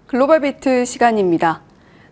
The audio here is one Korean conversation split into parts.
글로벌 비트 시간입니다.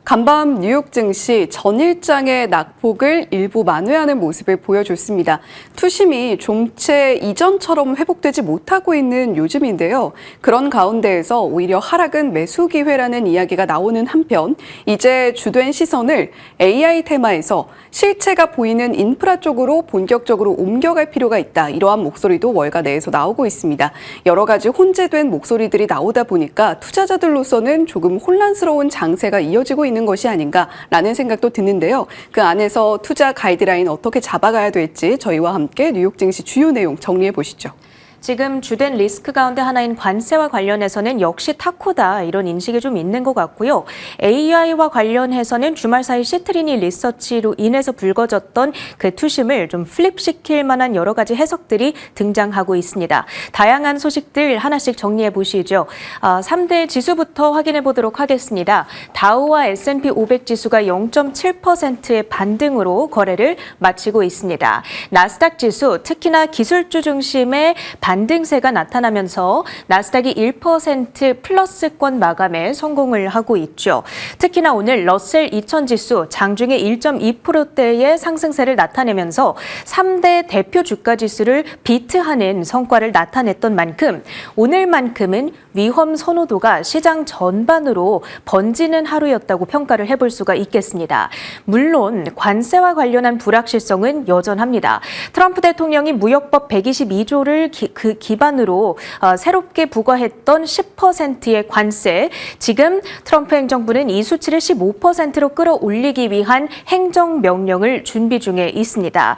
간밤 뉴욕 증시 전일장의 낙폭을 일부 만회하는 모습을 보여줬습니다. 투심이 좀체 이전처럼 회복되지 못하고 있는 요즘인데요. 그런 가운데에서 오히려 하락은 매수 기회라는 이야기가 나오는 한편 이제 주된 시선을 AI 테마에서 실체가 보이는 인프라 쪽으로 본격적으로 옮겨갈 필요가 있다. 이러한 목소리도 월가 내에서 나오고 있습니다. 여러 가지 혼재된 목소리들이 나오다 보니까 투자자들로서는 조금 혼란스러운 장세가 이어지고 있는 것이 아닌가라는 생각도 드는데요. 그 안에서 투자 가이드라인 어떻게 잡아가야 될지 저희와 함께 뉴욕 증시 주요 내용 정리해 보시죠. 지금 주된 리스크 가운데 하나인 관세와 관련해서는 역시 타코다 이런 인식이 좀 있는 것 같고요. AI와 관련해서는 주말 사이 시트리니 리서치로 인해서 불거졌던 그 투심을 좀 플립시킬 만한 여러 가지 해석들이 등장하고 있습니다. 다양한 소식들 하나씩 정리해 보시죠. 3대 지수부터 확인해 보도록 하겠습니다. 다우와 S&P 500 지수가 0.7%의 반등으로 거래를 마치고 있습니다. 나스닥 지수, 특히나 기술주 중심의 반등세가 나타나면서 나스닥이 1% 플러스권 마감에 성공을 하고 있죠. 특히나 오늘 러셀 2000 지수 장중에 1.2%대의 상승세를 나타내면서 3대 대표 주가 지수를 비트하는 성과를 나타냈던 만큼 오늘만큼은 위험 선호도가 시장 전반으로 번지는 하루였다고 평가를 해볼 수가 있겠습니다. 물론 관세와 관련한 불확실성은 여전합니다. 트럼프 대통령이 무역법 122조를 기반으로 새롭게 부과했던 10%의 관세, 지금 트럼프 행정부는 이 수치를 15%로 끌어올리기 위한 행정명령을 준비 중에 있습니다.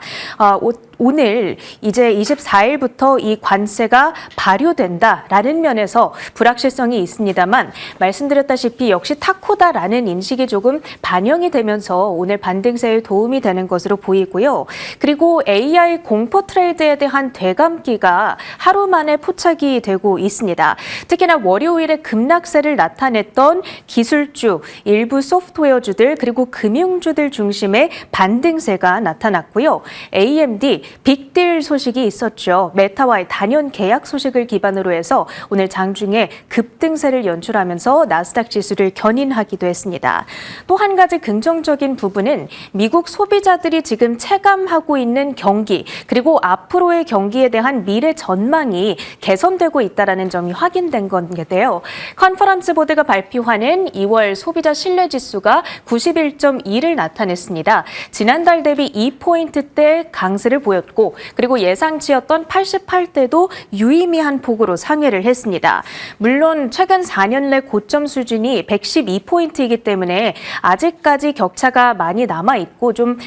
오늘 이제 24일부터 이 관세가 발효된다라는 면에서 불확실성이 있습니다만 말씀드렸다시피 역시 타코다라는 인식이 조금 반영이 되면서 오늘 반등세에 도움이 되는 것으로 보이고요. 그리고 AI 공포 트레이드에 대한 되감기가 하루 만에 포착이 되고 있습니다. 특히나 월요일에 급락세를 나타냈던 기술주, 일부 소프트웨어주들 그리고 금융주들 중심의 반등세가 나타났고요. AMD 빅딜 소식이 있었죠. 메타와의 단연 계약 소식을 기반으로 해서 오늘 장중에 급등세를 연출하면서 나스닥 지수를 견인하기도 했습니다. 또 한 가지 긍정적인 부분은 미국 소비자들이 지금 체감하고 있는 경기 그리고 앞으로의 경기에 대한 미래 전망이 개선되고 있다는 점이 확인된 건데요. 컨퍼런스 보드가 발표하는 2월 소비자 신뢰지수가 91.2를 나타냈습니다. 지난달 대비 2포인트대 강세를 보였고 그리고 예상치였던 88대도 유의미한 폭으로 상회를 했습니다. 물론 최근 4년 내 고점 수준이 112포인트이기 때문에 아직까지 격차가 많이 남아있고 좀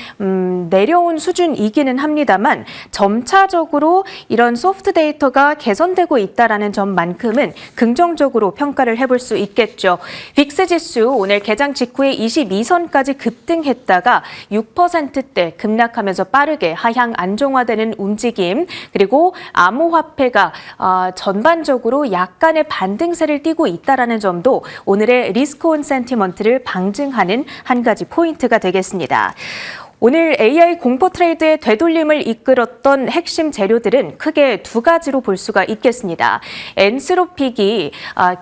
내려온 수준이기는 합니다만 점차적으로 이런 소프트 데이터가 개선되고 있다는 점만큼은 긍정적으로 평가를 해볼 수 있겠죠. 빅스 지수 오늘 개장 직후에 22선까지 급등했다가 6%대 급락하면서 빠르게 하향 안정화되는 움직임 그리고 암호화폐가 전반적으로 약간의 반등세를 띠고 있다는 점도 오늘의 리스크온 센티먼트를 방증하는 한 가지 포인트가 되겠습니다. 오늘 AI 공포 트레이드의 되돌림을 이끌었던 핵심 재료들은 크게 두 가지로 볼 수가 있겠습니다. 엔스로픽이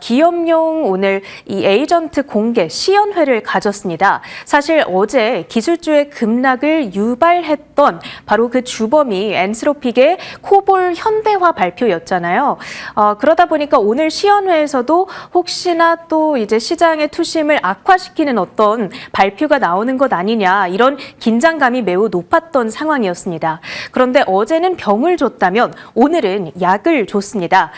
기업용 오늘 이 에이전트 공개 시연회를 가졌습니다. 사실 어제 기술주의 급락을 유발했던 바로 그 주범이 엔스로픽의 코볼 현대화 발표였잖아요. 그러다 보니까 오늘 시연회에서도 혹시나 또 이제 시장의 투심을 악화시키는 어떤 발표가 나오는 것 아니냐 이런 긴장감이 매우 높았던 상황이었습니다. 그런데 어제는 병을 줬다면 오늘은 약을 줬습니다.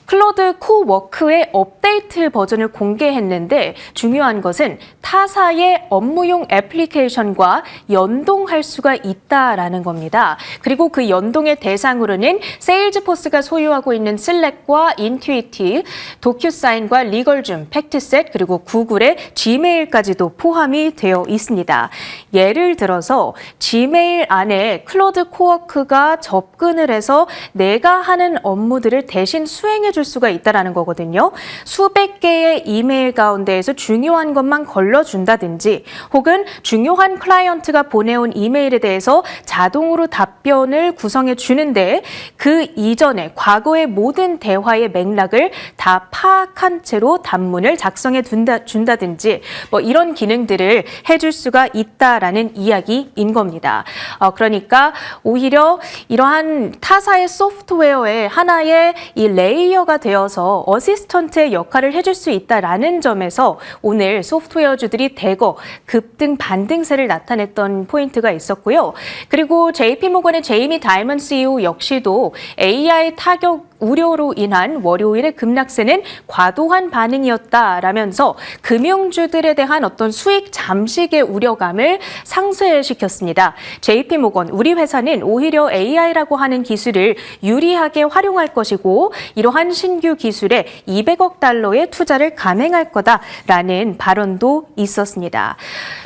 클로드 코워크의 업데이트 버전을 공개했는데 중요한 것은 타사의 업무용 애플리케이션과 연동할 수가 있다라는 겁니다. 그리고 그 연동의 대상으로는 세일즈포스가 소유하고 있는 슬랙과 인투이티브, 도큐사인과 리걸줌, 팩트셋 그리고 구글의 지메일까지도 포함이 되어 있습니다. 예를 예를 들어서 지메일 안에 클로드 코워크가 접근을 해서 내가 하는 업무들을 대신 수행해 줄 수가 있다는 거거든요. 수백 개의 이메일 가운데에서 중요한 것만 걸러준다든지 혹은 중요한 클라이언트가 보내온 이메일에 대해서 자동으로 답변을 구성해 주는데 그 이전에 과거의 모든 대화의 맥락을 다 파악한 채로 단문을 작성해 준다든지 뭐 이런 기능들을 해줄 수가 있다라는 이야기인 겁니다. 그러니까 오히려 이러한 타사의 소프트웨어의 하나의 이 레이어가 되어서 어시스턴트의 역할을 해줄 수 있다라는 점에서 오늘 소프트웨어주들이 대거 급등 반등세를 나타냈던 포인트가 있었고요. 그리고 JP모건의 제이미 다이먼 CEO 역시도 AI 타격 우려로 인한 월요일의 급락세는 과도한 반응이었다라면서 금융주들에 대한 어떤 수익 잠식의 우려감을 상쇄시켰습니다. JP모건, 우리 회사는 오히려 AI라고 하는 기술을 유리하게 활용할 것이고 이러한 신규 기술에 200억 달러의 투자를 감행할 거다라는 발언도 있었습니다.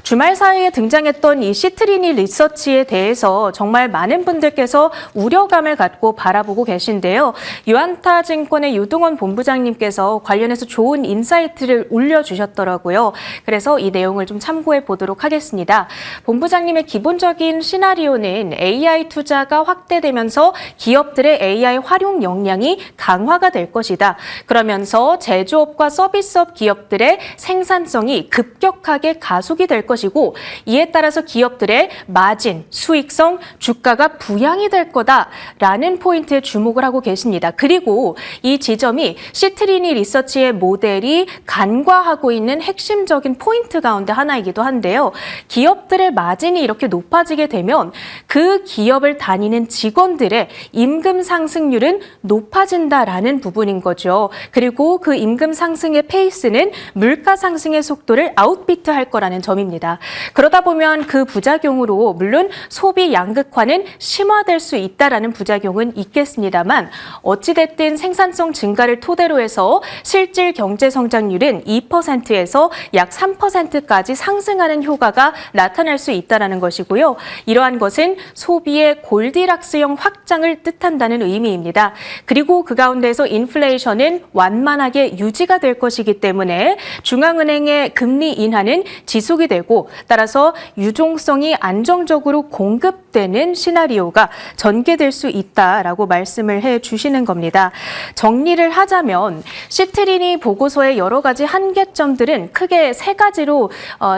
주말 사이에 등장했던 이 시트리니 리서치에 대해서 정말 많은 분들께서 우려감을 갖고 바라보고 계신데요. 유안타증권의 유동원 본부장님께서 관련해서 좋은 인사이트를 올려주셨더라고요. 그래서 이 내용을 좀 참고해 보도록 하겠습니다. 본부장님의 기본적인 시나리오는 AI 투자가 확대되면서 기업들의 AI 활용 역량이 강화가 될 것이다. 그러면서 제조업과 서비스업 기업들의 생산성이 급격하게 가속이 될 것이고 이에 따라서 기업들의 마진, 수익성, 주가가 부양이 될 거다라는 포인트에 주목을 하고 계십니다. 그리고 이 지점이 시트리니 리서치의 모델이 간과하고 있는 핵심적인 포인트 가운데 하나이기도 한데요. 기업들의 마진이 이렇게 높아지게 되면 그 기업을 다니는 직원들의 임금 상승률은 높아진다라는 부분인 거죠. 그리고 그 임금 상승의 페이스는 물가 상승의 속도를 아웃비트할 거라는 점입니다. 그러다 보면 그 부작용으로 물론 소비 양극화는 심화될 수 있다라는 부작용은 있겠습니다만 어찌됐든 생산성 증가를 토대로 해서 실질 경제 성장률은 2%에서 약 3%까지 상승하는 효과가 나타날 수 있다는 것이고요. 이러한 것은 소비의 골디락스형 확장을 뜻한다는 의미입니다. 그리고 그 가운데서 인플레이션은 완만하게 유지가 될 것이기 때문에 중앙은행의 금리 인하는 지속이 되고 따라서 유동성이 안정적으로 공급되는 시나리오가 전개될 수 있다라고 말씀을 해 주시는 겁니다. 정리를 하자면 시트리니 보고서의 여러 가지 한계점들은 크게 세 가지로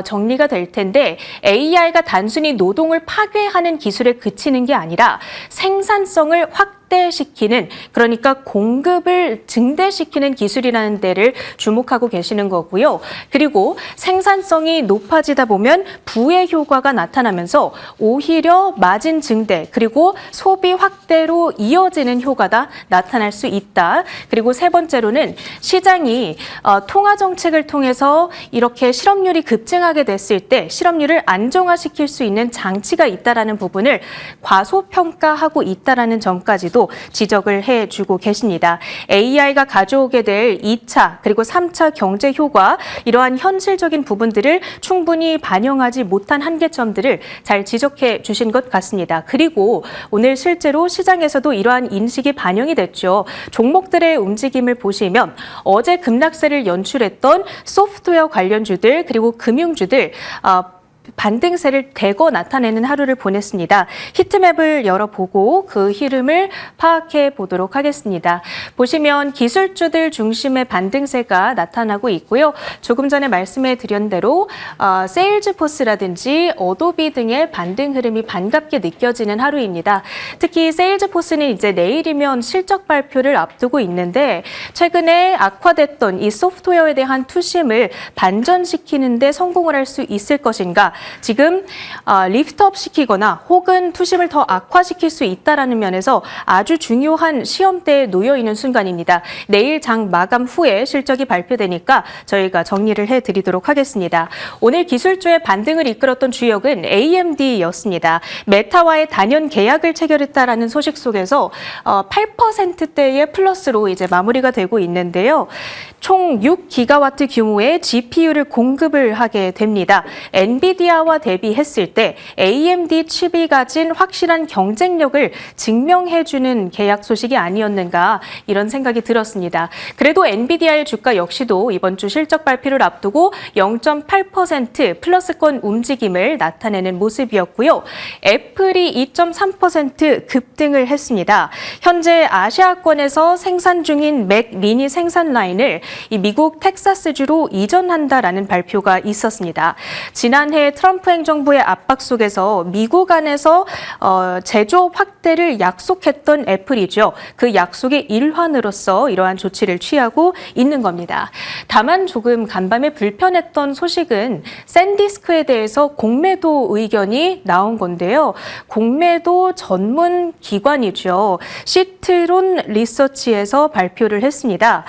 정리가 될 텐데 AI가 단순히 노동을 파괴하는 기술에 그치는 게 아니라 생산성을 확대시키는 그러니까 공급을 증대시키는 기술이라는 데를 주목하고 계시는 거고요. 그리고 생산성이 높아지다 보면 부의 효과가 나타나면서 오히려 마진 증대 그리고 소비 확대로 이어지는 효과가 나타날 수 있다. 그리고 세 번째로는 시장이 통화 정책을 통해서 이렇게 실업률이 급증하게 됐을 때 실업률을 안정화시킬 수 있는 장치가 있다라는 부분을 과소평가하고 있다라는 점까지도 지적을 해주고 계십니다. AI가 가져오게 될 2차 그리고 3차 경제 효과 이러한 현실적인 부분들을 충분히 반영하지 못한 한계점들을 잘 지적해 주신 것 같습니다. 그리고 오늘 실제로 시장에서도 이러한 인식이 반영이 됐죠. 종목들의 움직임을 보시면 어제 급락세를 연출했던 소프트웨어 관련주들 그리고 금융주들 반등세를 대거 나타내는 하루를 보냈습니다. 히트맵을 열어보고 그 흐름을 파악해 보도록 하겠습니다. 보시면 기술주들 중심의 반등세가 나타나고 있고요. 조금 전에 말씀해 드린 대로 세일즈포스라든지 어도비 등의 반등 흐름이 반갑게 느껴지는 하루입니다. 특히 세일즈포스는 이제 내일이면 실적 발표를 앞두고 있는데 최근에 악화됐던 이 소프트웨어에 대한 투심을 반전시키는 데 성공을 할 수 있을 것인가 지금 리프트업 시키거나 혹은 투심을 더 악화시킬 수 있다는 면에서 아주 중요한 시험대에 놓여 있는 순간입니다. 내일 장 마감 후에 실적이 발표되니까 저희가 정리를 해드리도록 하겠습니다. 오늘 기술주의 반등을 이끌었던 주역은 AMD였습니다. 메타와의 단연 계약을 체결했다라는 소식 속에서 8%대의 플러스로 이제 마무리가 되고 있는데요. 총 6기가와트 규모의 GPU를 공급을 하게 됩니다. 엔비디아와 대비했을 때 AMD 칩이 가진 확실한 경쟁력을 증명해주는 계약 소식이 아니었는가 이런 생각이 들었습니다. 그래도 엔비디아의 주가 역시도 이번 주 실적 발표를 앞두고 0.8% 플러스권 움직임을 나타내는 모습이었고요. 애플이 2.3% 급등을 했습니다. 현재 아시아권에서 생산 중인 맥 미니 생산 라인을 이 미국 텍사스주로 이전한다라는 발표가 있었습니다. 지난해 트럼프 행정부의 압박 속에서 미국 안에서 제조업 확대를 약속했던 애플이죠. 그 약속의 일환으로서 이러한 조치를 취하고 있는 겁니다. 다만 조금 간밤에 불편했던 소식은 샌디스크에 대해서 공매도 의견이 나온 건데요. 공매도 전문 기관이죠. 시트론 리서치에서 발표를 했습니다.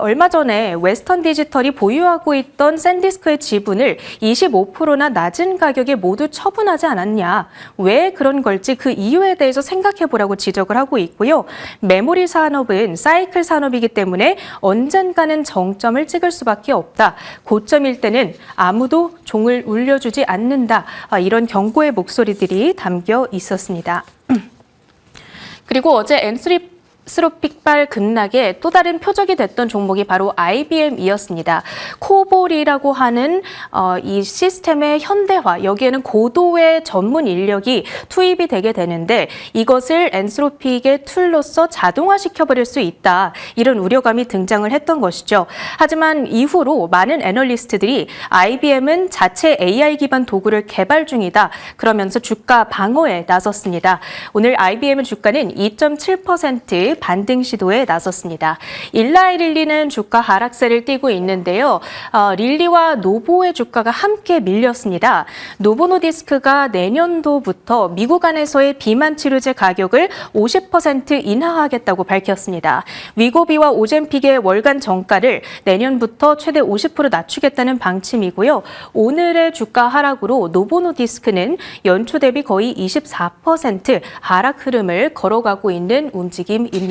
얼마 전에 웨스턴 디지털이 보유하고 있던 샌디스크의 지분을 25%나 낮은 가격에 모두 처분하지 않았냐. 왜 그런 걸지 그 이유에 대해서 생각해보라고 지적을 하고 있고요. 메모리 산업은 사이클 산업이기 때문에 언젠가는 정점을 찍을 수밖에 없다. 고점일 때는 아무도 종을 울려주지 않는다. 이런 경고의 목소리들이 담겨 있었습니다. 그리고 어제 엔스로픽발 급락에 또 다른 표적이 됐던 종목이 바로 IBM이었습니다. 코볼이라고 하는 이 시스템의 현대화, 여기에는 고도의 전문 인력이 투입이 되게 되는데 이것을 엔스로픽의 툴로서 자동화시켜버릴 수 있다. 이런 우려감이 등장을 했던 것이죠. 하지만 이후로 많은 애널리스트들이 IBM은 자체 AI 기반 도구를 개발 중이다. 그러면서 주가 방어에 나섰습니다. 오늘 IBM의 주가는 2.7% 반등 시도에 나섰습니다. 일라이릴리는 주가 하락세를 띠고 있는데요. 릴리와 노보의 주가가 함께 밀렸습니다. 노보노디스크가 내년도부터 미국 안에서의 비만 치료제 가격을 50% 인하하겠다고 밝혔습니다. 위고비와 오젬픽의 월간 정가를 내년부터 최대 50% 낮추겠다는 방침이고요. 오늘의 주가 하락으로 노보노디스크는 연초 대비 거의 24% 하락 흐름을 걸어가고 있는 움직임입니다.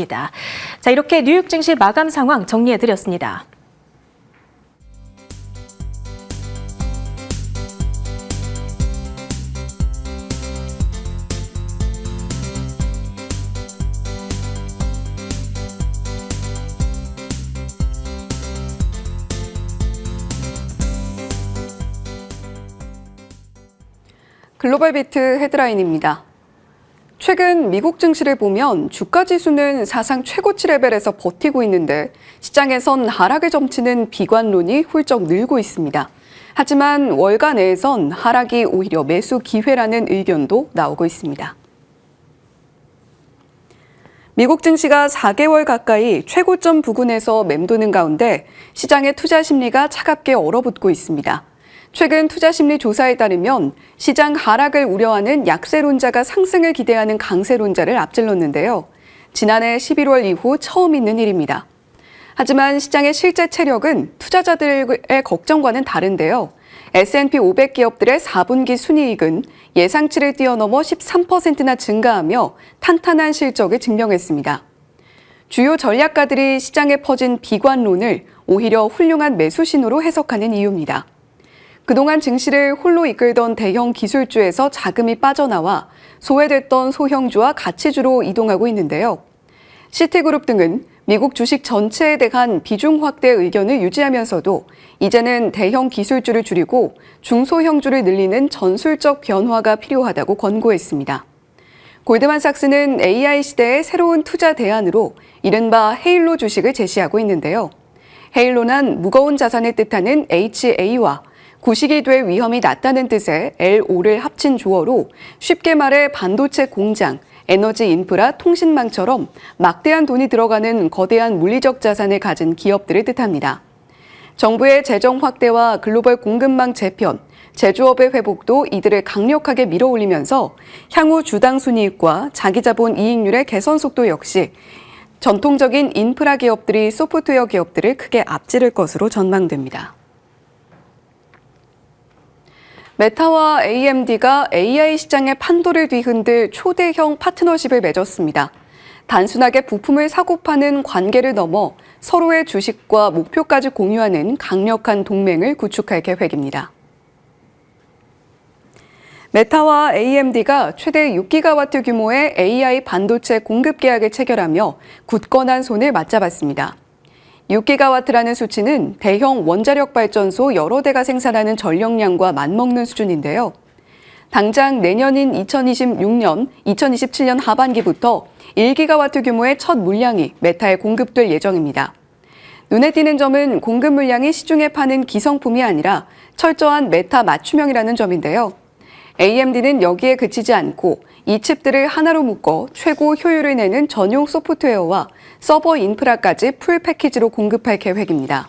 자, 이렇게 뉴욕 증시 마감 상황 정리해드렸습니다. 글로벌 비트 헤드라인입니다. 최근 미국 증시를 보면 주가 지수는 사상 최고치 레벨에서 버티고 있는데 시장에선 하락을 점치는 비관론이 훌쩍 늘고 있습니다. 하지만 월가 내에선 하락이 오히려 매수 기회라는 의견도 나오고 있습니다. 미국 증시가 4개월 가까이 최고점 부근에서 맴도는 가운데 시장의 투자 심리가 차갑게 얼어붙고 있습니다. 최근 투자심리 조사에 따르면 시장 하락을 우려하는 약세론자가 상승을 기대하는 강세론자를 앞질렀는데요. 지난해 11월 이후 처음 있는 일입니다. 하지만 시장의 실제 체력은 투자자들의 걱정과는 다른데요. S&P 500 기업들의 4분기 순이익은 예상치를 뛰어넘어 13%나 증가하며 탄탄한 실적을 증명했습니다. 주요 전략가들이 시장에 퍼진 비관론을 오히려 훌륭한 매수 신호로 해석하는 이유입니다. 그동안 증시를 홀로 이끌던 대형 기술주에서 자금이 빠져나와 소외됐던 소형주와 가치주로 이동하고 있는데요. 시티그룹 등은 미국 주식 전체에 대한 비중 확대 의견을 유지하면서도 이제는 대형 기술주를 줄이고 중소형주를 늘리는 전술적 변화가 필요하다고 권고했습니다. 골드만삭스는 AI 시대의 새로운 투자 대안으로 이른바 헤일로 주식을 제시하고 있는데요. 헤일로는 무거운 자산을 뜻하는 HA와 구식이 될 위험이 낮다는 뜻의 LO를 합친 조어로 쉽게 말해 반도체 공장, 에너지 인프라, 통신망처럼 막대한 돈이 들어가는 거대한 물리적 자산을 가진 기업들을 뜻합니다. 정부의 재정 확대와 글로벌 공급망 재편, 제조업의 회복도 이들을 강력하게 밀어올리면서 향후 주당 순이익과 자기자본 이익률의 개선 속도 역시 전통적인 인프라 기업들이 소프트웨어 기업들을 크게 앞지를 것으로 전망됩니다. 메타와 AMD가 AI 시장의 판도를 뒤흔들 초대형 파트너십을 맺었습니다. 단순하게 부품을 사고 파는 관계를 넘어 서로의 주식과 목표까지 공유하는 강력한 동맹을 구축할 계획입니다. 메타와 AMD가 최대 6기가와트 규모의 AI 반도체 공급 계약을 체결하며 굳건한 손을 맞잡았습니다. 6기가와트라는 수치는 대형 원자력 발전소 여러 대가 생산하는 전력량과 맞먹는 수준인데요. 당장 내년인 2027년 하반기부터 1기가와트 규모의 첫 물량이 메타에 공급될 예정입니다. 눈에 띄는 점은 공급 물량이 시중에 파는 기성품이 아니라 철저한 메타 맞춤형이라는 점인데요. AMD는 여기에 그치지 않고 이 칩들을 하나로 묶어 최고 효율을 내는 전용 소프트웨어와 서버 인프라까지 풀 패키지로 공급할 계획입니다.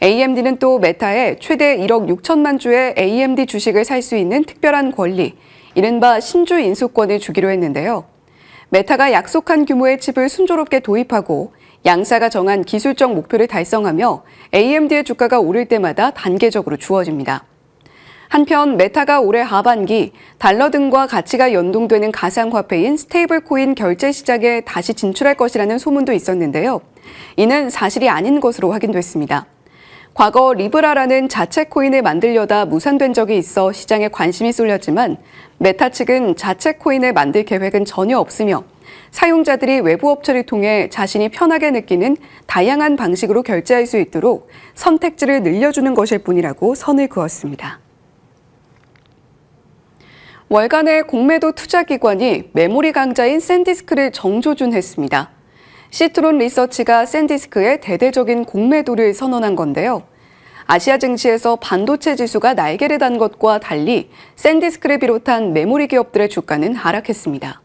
AMD는 또 메타에 최대 1억 6천만 주의 AMD 주식을 살 수 있는 특별한 권리, 이른바 신주 인수권을 주기로 했는데요. 메타가 약속한 규모의 칩을 순조롭게 도입하고 양사가 정한 기술적 목표를 달성하며 AMD의 주가가 오를 때마다 단계적으로 주어집니다. 한편 메타가 올해 하반기 달러 등과 가치가 연동되는 가상화폐인 스테이블코인 결제 시장에 다시 진출할 것이라는 소문도 있었는데요. 이는 사실이 아닌 것으로 확인됐습니다. 과거 리브라라는 자체 코인을 만들려다 무산된 적이 있어 시장에 관심이 쏠렸지만 메타 측은 자체 코인을 만들 계획은 전혀 없으며 사용자들이 외부 업체를 통해 자신이 편하게 느끼는 다양한 방식으로 결제할 수 있도록 선택지를 늘려주는 것일 뿐이라고 선을 그었습니다. 월간의 공매도 투자기관이 메모리 강자인 샌디스크를 정조준했습니다. 시트론 리서치가 샌디스크의 대대적인 공매도를 선언한 건데요. 아시아 증시에서 반도체 지수가 날개를 단 것과 달리 샌디스크를 비롯한 메모리 기업들의 주가는 하락했습니다.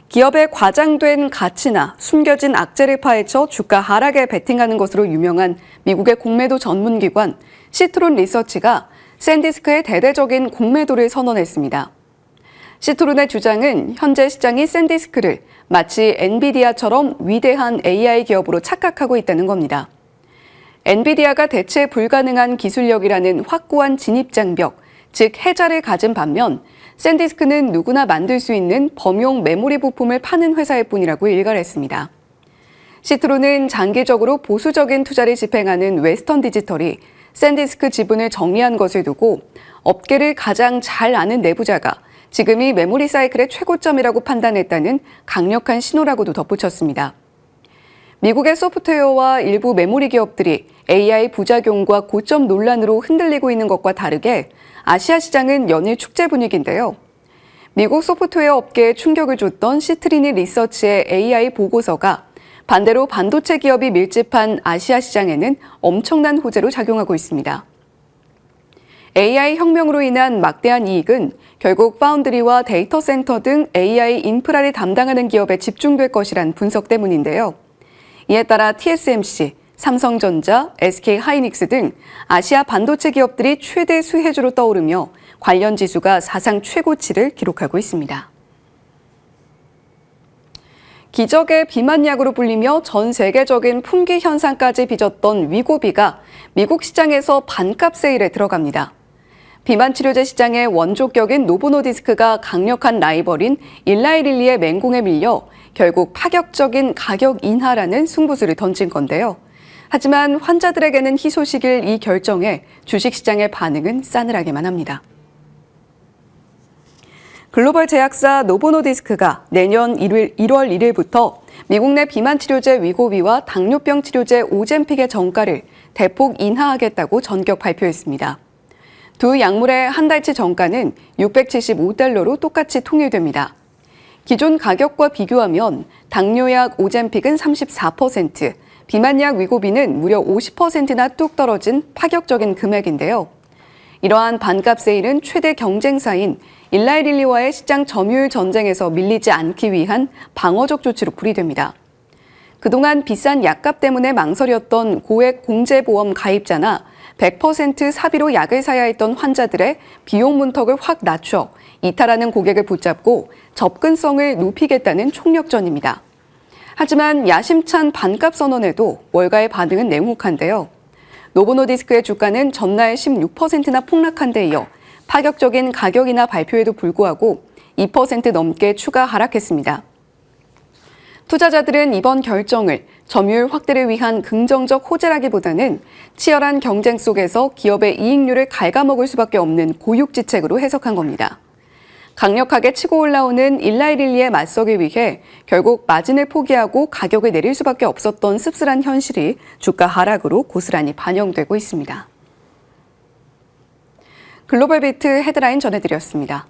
기업의 과장된 가치나 숨겨진 악재를 파헤쳐 주가 하락에 베팅하는 것으로 유명한 미국의 공매도 전문기관 시트론 리서치가 샌디스크의 대대적인 공매도를 선언했습니다. 시트론의 주장은 현재 시장이 샌디스크를 마치 엔비디아처럼 위대한 AI 기업으로 착각하고 있다는 겁니다. 엔비디아가 대체 불가능한 기술력이라는 확고한 진입장벽, 즉 해자를 가진 반면 샌디스크는 누구나 만들 수 있는 범용 메모리 부품을 파는 회사일 뿐이라고 일갈했습니다. 시트론은 장기적으로 보수적인 투자를 집행하는 웨스턴 디지털이 샌디스크 지분을 정리한 것을 두고 업계를 가장 잘 아는 내부자가 지금이 메모리 사이클의 최고점이라고 판단했다는 강력한 신호라고도 덧붙였습니다. 미국의 소프트웨어와 일부 메모리 기업들이 AI 부작용과 고점 논란으로 흔들리고 있는 것과 다르게 아시아 시장은 연일 축제 분위기인데요. 미국 소프트웨어 업계에 충격을 줬던 시트리니 리서치의 AI 보고서가 반대로 반도체 기업이 밀집한 아시아 시장에는 엄청난 호재로 작용하고 있습니다. AI 혁명으로 인한 막대한 이익은 결국 파운드리와 데이터 센터 등 AI 인프라를 담당하는 기업에 집중될 것이란 분석 때문인데요. 이에 따라 TSMC, 삼성전자, SK하이닉스 등 아시아 반도체 기업들이 최대 수혜주로 떠오르며 관련 지수가 사상 최고치를 기록하고 있습니다. 기적의 비만약으로 불리며 전 세계적인 품귀 현상까지 빚었던 위고비가 미국 시장에서 반값 세일에 들어갑니다. 비만 치료제 시장의 원조격인 노보노디스크가 강력한 라이벌인 일라이릴리의 맹공에 밀려 결국 파격적인 가격 인하라는 승부수를 던진 건데요. 하지만 환자들에게는 희소식일 이 결정에 주식시장의 반응은 싸늘하기만 합니다. 글로벌 제약사 노보노디스크가 내년 1월 1일부터 미국 내 비만 치료제 위고비와 당뇨병 치료제 오젬픽의 정가를 대폭 인하하겠다고 전격 발표했습니다. 두 약물의 한 달치 정가는 $675로 똑같이 통일됩니다. 기존 가격과 비교하면 당뇨약 오젬픽은 34%, 비만약 위고비는 무려 50%나 뚝 떨어진 파격적인 금액인데요. 이러한 반값 세일은 최대 경쟁사인 일라이릴리와의 시장 점유율 전쟁에서 밀리지 않기 위한 방어적 조치로 풀이됩니다. 그동안 비싼 약값 때문에 망설였던 고액 공제보험 가입자나 100% 사비로 약을 사야 했던 환자들의 비용 문턱을 확 낮춰 이탈하는 고객을 붙잡고 접근성을 높이겠다는 총력전입니다. 하지만 야심찬 반값 선언에도 월가의 반응은 냉혹한데요. 노보노디스크의 주가는 전날 16%나 폭락한 데 이어 파격적인 가격 인하 발표에도 불구하고 2% 넘게 추가 하락했습니다. 투자자들은 이번 결정을 점유율 확대를 위한 긍정적 호재라기보다는 치열한 경쟁 속에서 기업의 이익률을 갉아먹을 수밖에 없는 고육지책으로 해석한 겁니다. 강력하게 치고 올라오는 일라이릴리에 맞서기 위해 결국 마진을 포기하고 가격을 내릴 수밖에 없었던 씁쓸한 현실이 주가 하락으로 고스란히 반영되고 있습니다. 글로벌 비트 헤드라인 전해드렸습니다.